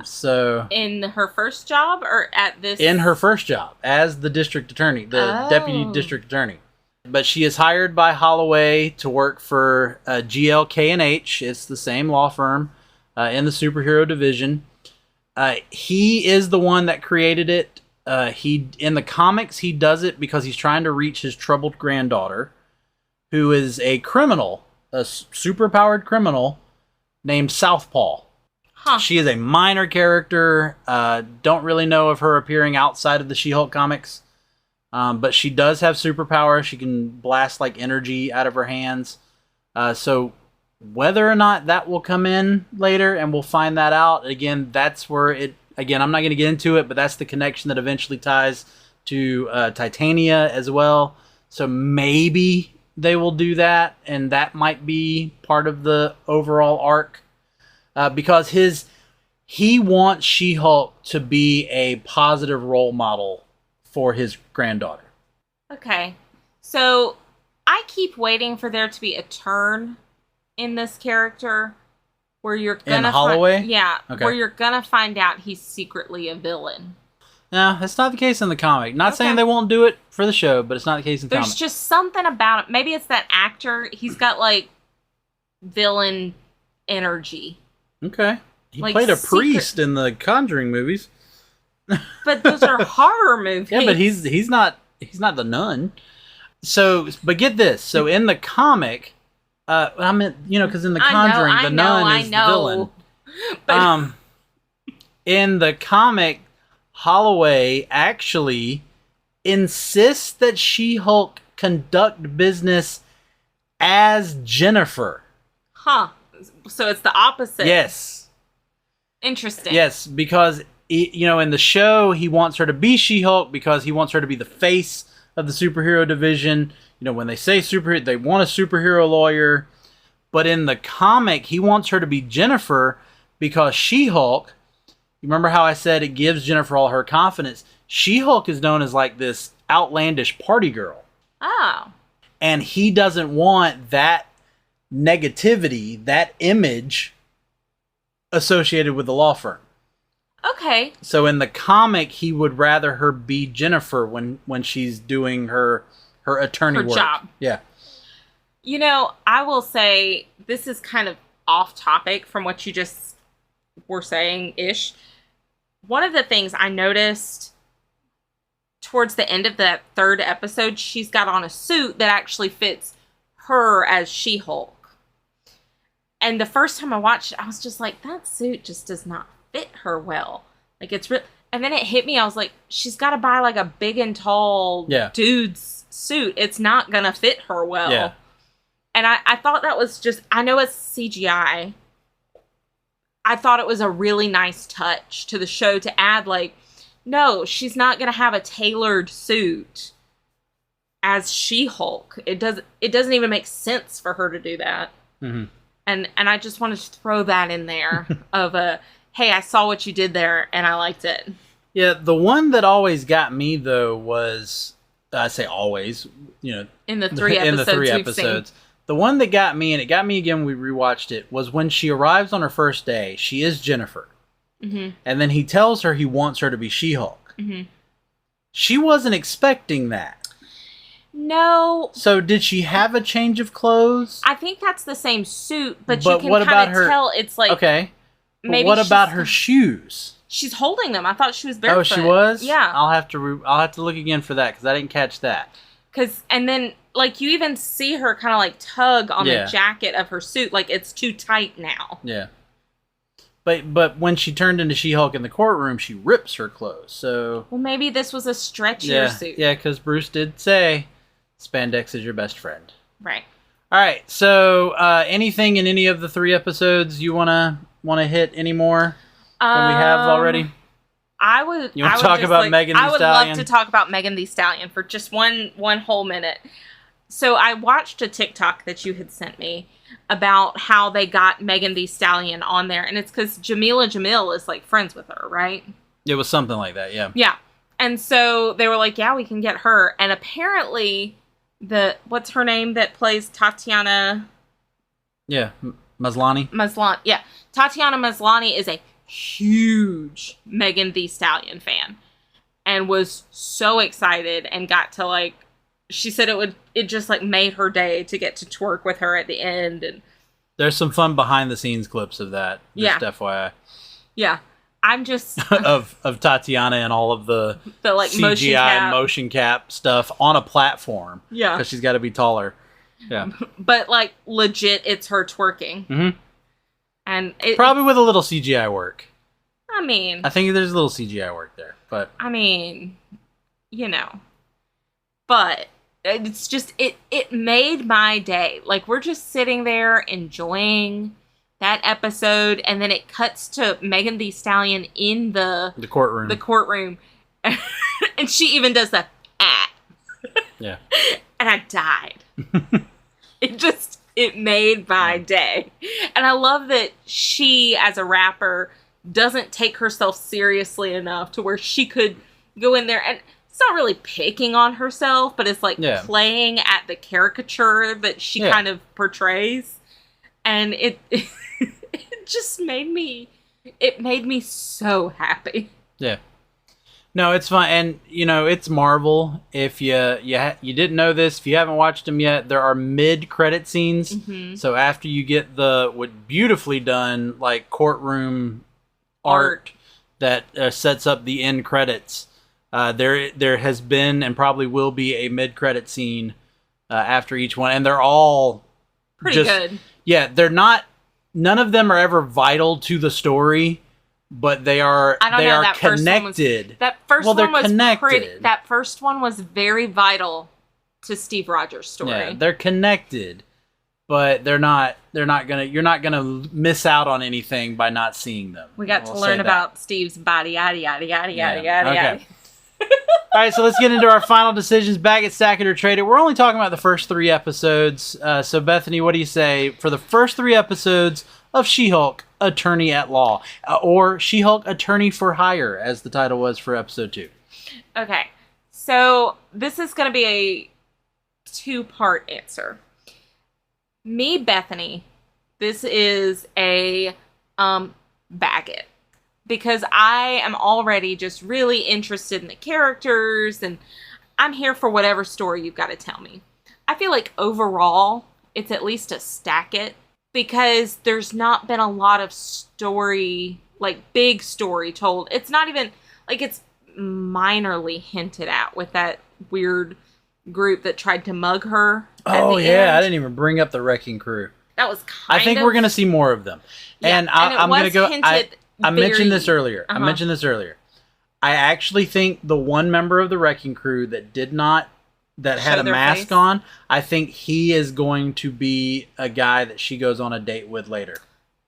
So in her first job or at this? In her first job as the district attorney, the deputy district attorney. But she is hired by Holloway to work for GLK&H. It's the same law firm in the superhero division. He is the one that created it. In the comics, he does it because he's trying to reach his troubled granddaughter, who is a criminal, a superpowered criminal named Southpaw. Huh. She is a minor character. Don't really know of her appearing outside of the She-Hulk comics. But she does have superpowers. She can blast like energy out of her hands. So whether or not that will come in later, and we'll find that out. Again, that's where it... Again, I'm not going to get into it, but that's the connection that eventually ties to Titania as well. So maybe they will do that, and that might be part of the overall arc. Because he wants She-Hulk to be a positive role model for his granddaughter. Okay. So I keep waiting for there to be a turn in this character where you're gonna in Holloway? Okay. Where you're gonna find out he's secretly a villain. No, that's not the case in the comic. Not saying they won't do it for the show, but it's not the case in the comic. There's just something about it. Maybe it's that actor. He's got like villain energy. Okay. He like played a priest in the Conjuring movies. But those are horror movies. Yeah, but he's not the nun. So, but get this. So in the comic, I mean, because in the Conjuring, the nun is the villain. But in the comic, Holloway actually insists that She-Hulk conduct business as Jennifer. Huh. So it's the opposite. Yes. Interesting. Yes, because in the show, he wants her to be She-Hulk because he wants her to be the face of the superhero division. When they say superhero, they want a superhero lawyer. But in the comic, he wants her to be Jennifer because She-Hulk, you remember how I said it gives Jennifer all her confidence? She-Hulk is known as like this outlandish party girl. Oh. And he doesn't want that negativity, that image associated with the law firm. Okay. So in the comic, he would rather her be Jennifer when she's doing her attorney Her work. job. Yeah. You know, I will say this is kind of off topic from what you just were saying ish. One of the things I noticed towards the end of that third episode, she's got on a suit that actually fits her as She-Hulk. And the first time I watched it, I was just like, that suit just does not fit her well. Like, it's real. And then it hit me. I was like, she's got to buy like a big and tall dude's suit. It's not going to fit her well. Yeah. And I thought that was just, I know it's CGI. I thought it was a really nice touch to the show to add, like, no, she's not going to have a tailored suit as She-Hulk. It doesn't even make sense for her to do that. Mm-hmm. And I just wanted to throw that in there of hey, I saw what you did there and I liked it. Yeah, the one that always got me though was, I say always, you know, in the three episodes we've seen. The one that got me, and it got me again when we rewatched it, was when she arrives on her first day. She is Jennifer. Mm-hmm. And then he tells her he wants her to be She-Hulk. Mm-hmm. She wasn't expecting that. No. So did she have a change of clothes? I think that's the same suit, but you can kind of tell it's like... Okay. But maybe what about her shoes? She's holding them. I thought she was barefoot. Oh, she was? Yeah. I'll have to look again for that because I didn't catch that. And then, like, you even see her kind of, like, tug on the jacket of her suit. Like, it's too tight now. Yeah. But when she turned into She-Hulk in the courtroom, she rips her clothes, so... Well, maybe this was a stretchier suit. Yeah, because Bruce did say, spandex is your best friend. Right. All right, so anything in any of the 3 episodes you want to hit any more than we have already? I would. You want to talk about Megan Thee Stallion? I would love to talk about Megan Thee Stallion for just one whole minute. So I watched a TikTok that you had sent me about how they got Megan Thee Stallion on there, and it's because Jamila Jamil is like friends with her, right? It was something like that, yeah. Yeah, and so they were like, "Yeah, we can get her." And apparently, what's her name that plays Tatiana? Yeah, Maslany. Yeah, Tatiana Maslany is a huge Megan Thee Stallion fan and was so excited and got to like, she said it just like made her day to get to twerk with her at the end. And there's some fun behind the scenes clips of that. Just FYI. Yeah. I'm just of Tatiana and all of the like CGI motion cap stuff on a platform. Yeah. Because she's got to be taller. Yeah. But like legit, it's her twerking. Mm-hmm. And probably with a little CGI work. I mean, I think there's a little CGI work there, but I mean, you know, but it's just it made my day. Like, we're just sitting there enjoying that episode, and then it cuts to Megan Thee Stallion in the courtroom, and she even does the yeah, and I died. It made my day. And I love that she, as a rapper, doesn't take herself seriously enough to where she could go in there. And it's not really picking on herself, but it's like playing at the caricature that she kind of portrays. And it just made me so happy. Yeah. No, it's fine, and you know it's Marvel. If you didn't know this, if you haven't watched them yet, there are mid-credit scenes. Mm-hmm. So after you get the beautifully done like courtroom art that sets up the end credits, there has been and probably will be a mid-credit scene after each one, and they're all pretty good. Yeah, they're not. None of them are ever vital to the story. But they are connected. That first one was very vital to Steve Rogers' story. Yeah, they're connected, but you're not gonna miss out on anything by not seeing them. We got to learn about Steve's body, yada yada yada yada yada yada. All right, so let's get into our final decisions. Bag it, stack it, or trade it. We're only talking about the first 3 episodes. So Bethany, what do you say for the first 3 episodes of She-Hulk Attorney at Law, or She-Hulk Attorney for Hire, as the title was for episode 2? Okay, so this is going to be a 2-part answer. Me, Bethany, this is a bag it. because I am already just really interested in the characters, and I'm here for whatever story you've got to tell me. I feel like overall, it's at least a stack it, because there's not been a lot of story, like big story told. It's not even, like, it's minorly hinted at with that weird group that tried to mug her. Oh, yeah, I didn't even bring up the Wrecking Crew. That was I think we're going to see more of them. Yeah, and I'm going to go... I mentioned this earlier. Uh-huh. I mentioned this earlier. I actually think the one member of the Wrecking Crew that had a mask face on, I think he is going to be a guy that she goes on a date with later.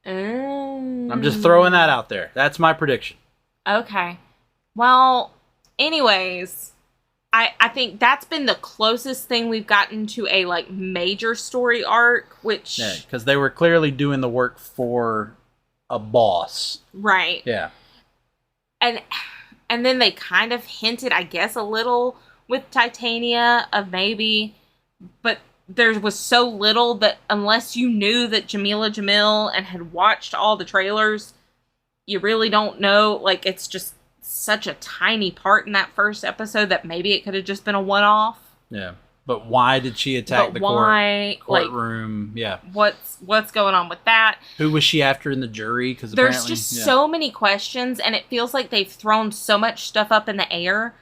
I'm just throwing that out there. That's my prediction. Okay. Well, anyways, I think that's been the closest thing we've gotten to a, like, major story arc, which... Yeah, because they were clearly doing the work for a boss. Right. Yeah. And then they kind of hinted, I guess, a little with Titania of maybe, but there was so little that unless you knew that Jamila Jamil and had watched all the trailers, you really don't know. Like, it's just such a tiny part in that first episode that maybe it could have just been a one-off. Yeah. But why did she attack the courtroom? Like, yeah. What's going on with that? Who was she after in the jury? Because there's just so many questions, and it feels like they've thrown so much stuff up in the air.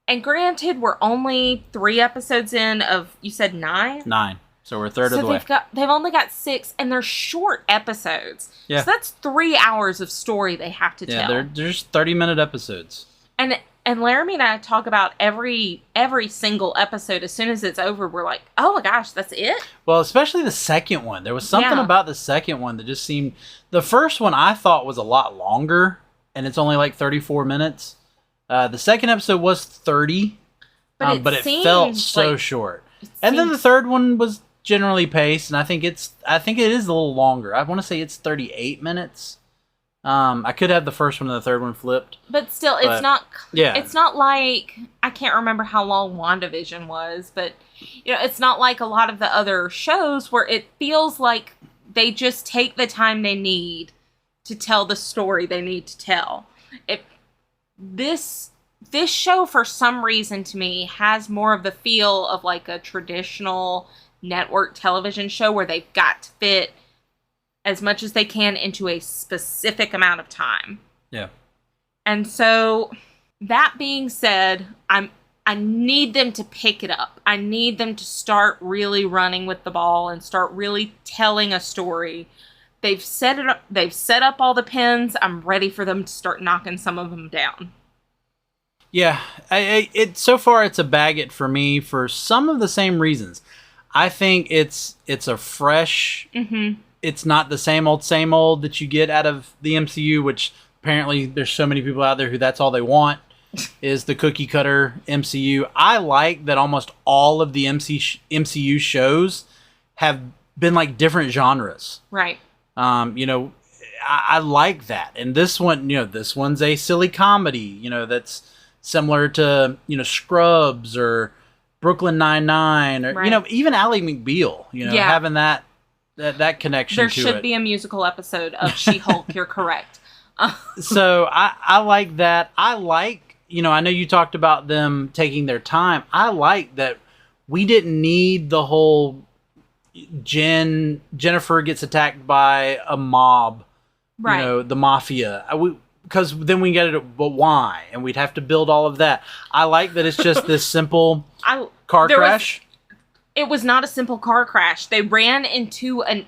And granted, we're only 3 episodes in of, you said 9? 9. So we're a third of the way. They've only got 6, and they're short episodes. Yeah. So that's 3 hours of story they have to tell. Yeah, they're just 30-minute episodes. And Laramy and I talk about every single episode. As soon as it's over, we're like, oh my gosh, that's it? Well, especially the second one. There was something about the second one that just seemed... The first one I thought was a lot longer, and it's only like 34 minutes. The second episode was 30, but it felt so short. And then the third one was generally paced, and I think it is a little longer. I want to say it's 38 minutes. I could have the first one and the third one flipped. But still, it's not... Yeah. It's not like... I can't remember how long WandaVision was, but, it's not like a lot of the other shows where it feels like they just take the time they need to tell the story they need to tell. This show, for some reason, to me, has more of the feel of like a traditional network television show where they've got to fit as much as they can into a specific amount of time. Yeah. And so, that being said, I need them to pick it up. I need them to start really running with the ball and start really telling a story. They've set it up. They've set up all the pins. I'm ready for them to start knocking some of them down. Yeah, so far it's a bag it for me for some of the same reasons. I think it's a fresh. Mm-hmm. It's not the same old that you get out of the MCU, which apparently there's so many people out there who that's all they want is the cookie cutter MCU. I like that almost all of the MCU shows have been like different genres. Right. I like that. And this one, this one's a silly comedy, that's similar to, Scrubs or Brooklyn Nine-Nine or, right. Even Ally McBeal, having that connection to it. There should be a musical episode of She-Hulk, you're correct. So I like that. I like, I know you talked about them taking their time. I like that we didn't need the whole Jennifer gets attacked by a mob, right? The mafia. Because then we get it, but why? And we'd have to build all of that. I like that it's just this simple car crash. It was not a simple car crash. They ran into a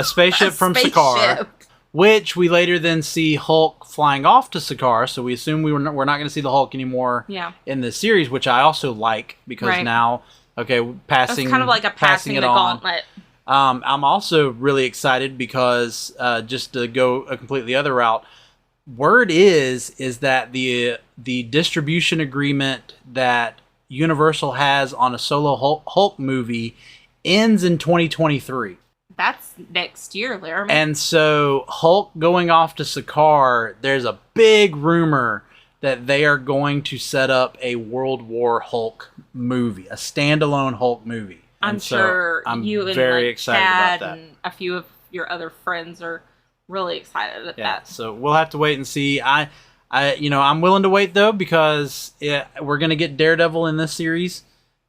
spaceship from Sakaar, which we later then see Hulk flying off to Sakaar. So we assume we're not going to see the Hulk anymore in this series, which I also like because now, passing. It's kind of like a passing the gauntlet. I'm also really excited because just to go a completely other route, word is that the distribution agreement that Universal has on a solo Hulk movie ends in 2023. That's next year, Laramy. And so Hulk going off to Sakaar, there's a big rumor that they are going to set up a World War Hulk movie, a standalone Hulk movie. I'm sure I'm you and very excited Chad about that. And a few of your other friends are really excited at that. So we'll have to wait and see. I'm willing to wait though, because we're gonna get Daredevil in this series,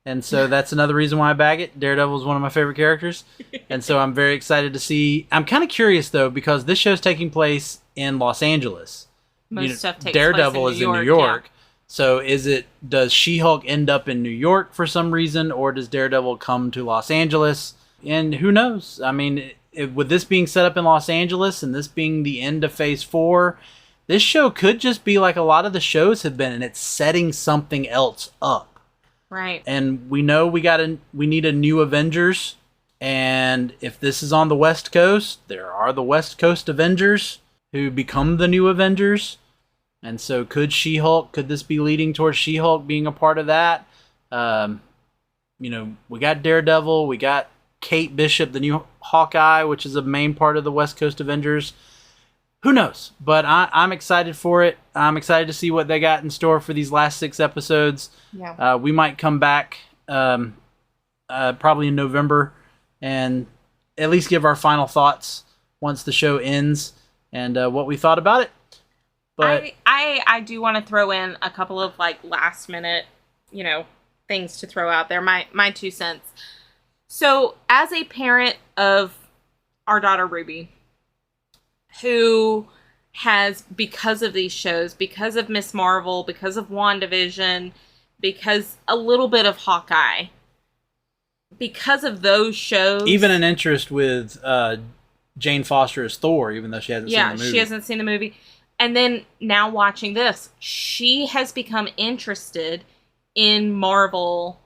and so that's another reason why I bag it. Daredevil is one of my favorite characters, and so I'm very excited to see. I'm kind of curious though, because this show's taking place in Los Angeles. Most stuff takes Daredevil place is in New York. So does She-Hulk end up in New York for some reason, or does Daredevil come to Los Angeles? And who knows? I mean, with this being set up in Los Angeles and this being the end of Phase 4, this show could just be like a lot of the shows have been, and it's setting something else up. Right. And we know we need a new Avengers, and if this is on the West Coast, there are the West Coast Avengers who become the new Avengers. And so could this be leading towards She-Hulk being a part of that? We got Daredevil, we got Kate Bishop, the new Hawkeye, which is a main part of the West Coast Avengers. Who knows? But I'm excited for it. I'm excited to see what they got in store for these last 6 episodes. Yeah. We might come back probably in November and at least give our final thoughts once the show ends and what we thought about it. But I do want to throw in a couple of like last minute, things to throw out there. My 2 cents. So as a parent of our daughter Ruby, who has, because of these shows, because of Miss Marvel, because of WandaVision, because a little bit of Hawkeye, because of those shows, even an interest with Jane Foster as Thor, even though she hasn't seen the movie. Yeah, she hasn't seen the movie. And then now watching this, she has become interested in Marvel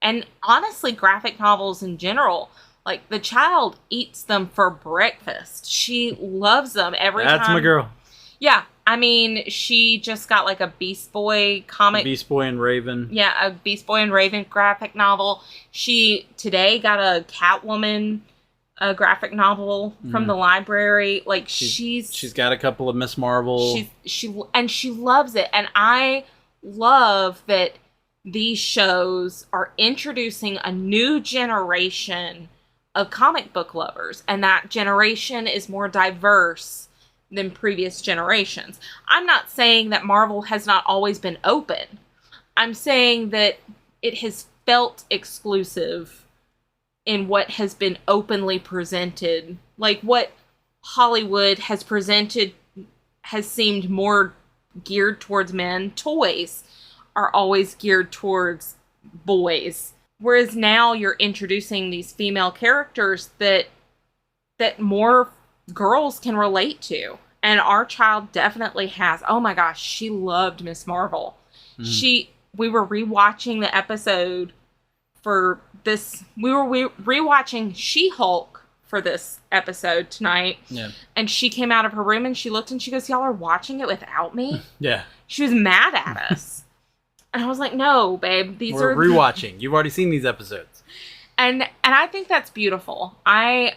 and honestly graphic novels in general. Like, the child eats them for breakfast. She loves them every time. That's my girl. Yeah. I mean, she just got like a Beast Boy comic. Beast Boy and Raven. Yeah, a Beast Boy and Raven graphic novel. She today got a Catwoman graphic novel from the library. Like, she's got a couple of Miss Marvel. She loves it. And I love that these shows are introducing a new generation of comic book lovers, and that generation is more diverse than previous generations. I'm not saying that Marvel has not always been open. I'm saying that it has felt exclusive in what has been openly presented. Like, what Hollywood has presented has seemed more geared towards men. Toys are always geared towards boys. Whereas now you're introducing these female characters that more girls can relate to. And our child definitely has. Oh my gosh, she loved Miss Marvel. We were rewatching the episode for this. We were rewatching She-Hulk for this episode tonight. Yeah. And she came out of her room and she looked and she goes, "Y'all are watching it without me?" Yeah. She was mad at us. And I was like, "No, babe, we're rewatching. You've already seen these episodes." And I think that's beautiful. It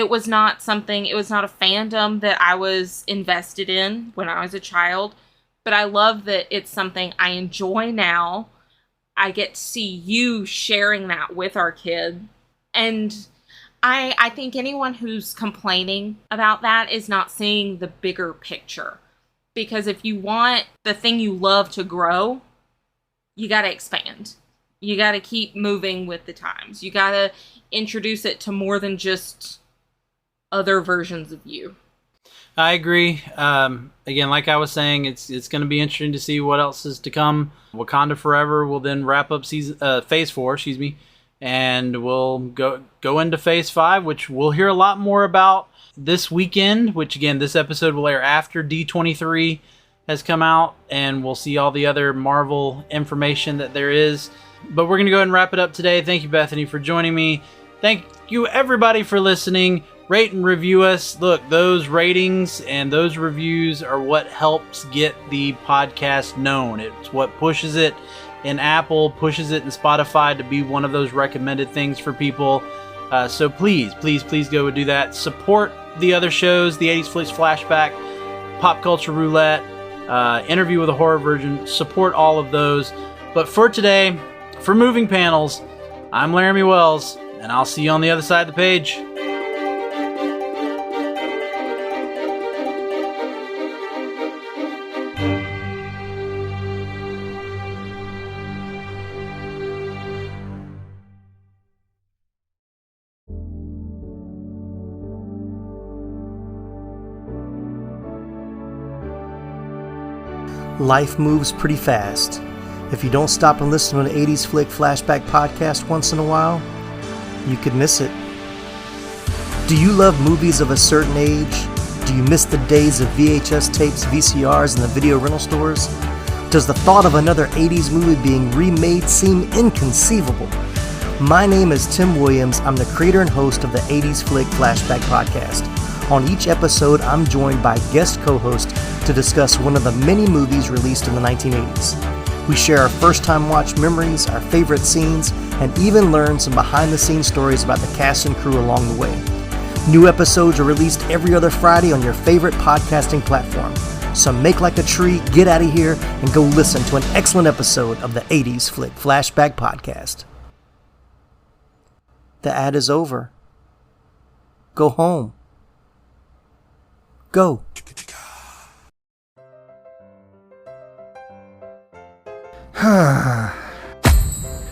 was not a fandom that I was invested in when I was a child, but I love that it's something I enjoy now. I get to see you sharing that with our kid. And I think anyone who's complaining about that is not seeing the bigger picture. Because if you want the thing you love to grow, you got to expand. You got to keep moving with the times. You got to introduce it to more than just other versions of you. I agree. Again, like I was saying, it's going to be interesting to see what else is to come. Wakanda Forever will then wrap up Phase 4, and we'll go into Phase 5, which we'll hear a lot more about this weekend, which again, this episode will air after D23 has come out, and we'll see all the other Marvel information that there is. But we're going to go ahead and wrap it up today. Thank you, Bethany, for joining me. Thank you, everybody, for listening. Rate and review us. Look, those ratings and those reviews are what helps get the podcast known. It's what pushes it in Apple, pushes it in Spotify to be one of those recommended things for people. So please go do that. Support the other shows, the 80s Flicks Flashback, Pop Culture Roulette, Interview with a Horror Virgin. Support all of those. But for today, for Moving Panels, I'm Laramy Wells, and I'll see you on the other side of the page. Life moves pretty fast. If you don't stop and listen to an 80s Flick Flashback podcast once in a while, you could miss it. Do you love movies of a certain age? Do you miss the days of VHS tapes, VCRs, and the video rental stores? Does the thought of another 80s movie being remade seem inconceivable? My name is Tim Williams. I'm the creator and host of the 80s Flick Flashback podcast. On each episode, I'm joined by guest co-hosts to discuss one of the many movies released in the 1980s. We share our first-time watch memories, our favorite scenes, and even learn some behind-the-scenes stories about the cast and crew along the way. New episodes are released every other Friday on your favorite podcasting platform. So make like a tree, get out of here, and go listen to an excellent episode of the 80s Flick Flashback podcast. The ad is over. Go home. Go.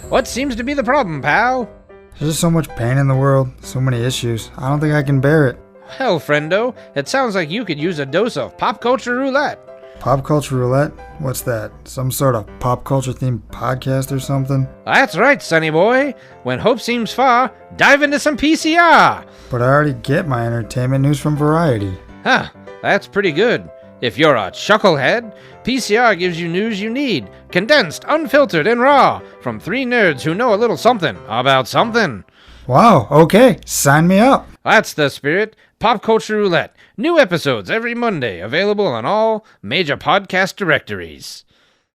What seems to be the problem, pal? There's just so much pain in the world, so many issues. I don't think I can bear it. Hell, friendo, it sounds like you could use a dose of pop culture roulette. Pop culture roulette? What's that? Some sort of pop culture themed podcast or something? That's right, sonny boy. When hope seems far, dive into some PCR. But I already get my entertainment news from Variety. Huh, that's pretty good. If you're a chucklehead, PCR gives you news you need, condensed, unfiltered, and raw, from three nerds who know a little something about something. Wow, okay, sign me up. That's the spirit. Pop Culture Roulette. New episodes every Monday, available on all major podcast directories.